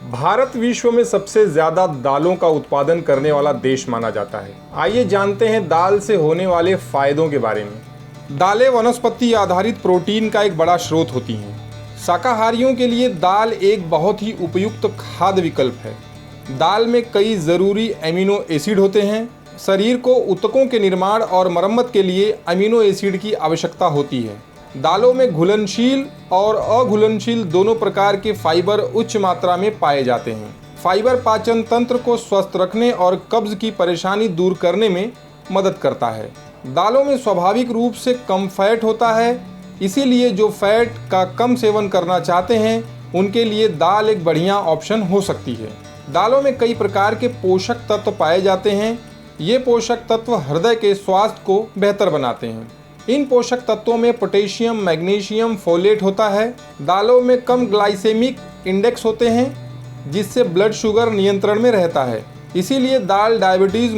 भारत विश्व में सबसे ज़्यादा दालों का उत्पादन करने वाला देश माना जाता है। आइए जानते हैं दाल से होने वाले फ़ायदों के बारे में। दालें वनस्पति आधारित प्रोटीन का एक बड़ा स्रोत होती हैं। शाकाहारियों के लिए दाल एक बहुत ही उपयुक्त खाद्य विकल्प है। दाल में कई ज़रूरी एमिनो एसिड होते हैं। शरीर को ऊतकों के निर्माण और मरम्मत के लिए अमीनो एसिड की आवश्यकता होती है। दालों में घुलनशील और अघुलनशील दोनों प्रकार के फाइबर उच्च मात्रा में पाए जाते हैं। फाइबर पाचन तंत्र को स्वस्थ रखने और कब्ज की परेशानी दूर करने में मदद करता है। दालों में स्वाभाविक रूप से कम फैट होता है, इसीलिए जो फैट का कम सेवन करना चाहते हैं उनके लिए दाल एक बढ़िया ऑप्शन हो सकती है। दालों में कई प्रकार के पोषक तत्व पाए जाते हैं। ये पोषक तत्व हृदय के स्वास्थ्य को बेहतर बनाते हैं। इन पोषक तत्वों में पोटेशियम, मैग्नीशियम, फोलेट होता है। दालों में कम ग्लाइसेमिक इंडेक्स होते हैं, जिससे ब्लड शुगर नियंत्रण में रहता है। इसीलिए दाल डायबिटीज़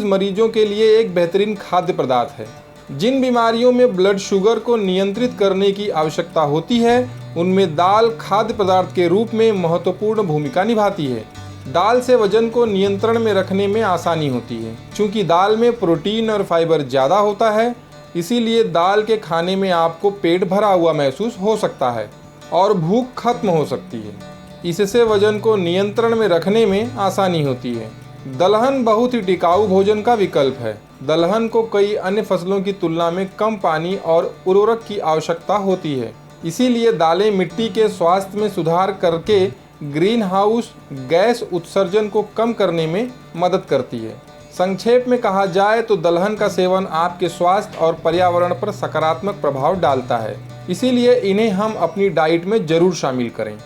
मरीजों के लिए एक बेहतरीन खाद्य पदार्थ है। जिन बीमारियों में ब्लड शुगर को नियंत्रित करने की आवश्यकता होती है, उनमें दाल खाद्य पदार्थ के रूप में महत्वपूर्ण भूमिका निभाती है। दाल से वजन को नियंत्रण में रखने में आसानी होती है। चूँकि दाल में प्रोटीन और फाइबर ज़्यादा होता है, इसीलिए दाल के खाने में आपको पेट भरा हुआ महसूस हो सकता है और भूख खत्म हो सकती है। इससे वजन को नियंत्रण में रखने में आसानी होती है। दलहन बहुत ही टिकाऊ भोजन का विकल्प है। दलहन को कई अन्य फसलों की तुलना में कम पानी और उर्वरक की आवश्यकता होती है। इसीलिए दालें मिट्टी के स्वास्थ्य में सुधार करके ग्रीन हाउस गैस उत्सर्जन को कम करने में मदद करती है। संक्षेप में कहा जाए तो दलहन का सेवन आपके स्वास्थ्य और पर्यावरण पर सकारात्मक प्रभाव डालता है। इसीलिए इन्हें हम अपनी डाइट में जरूर शामिल करें।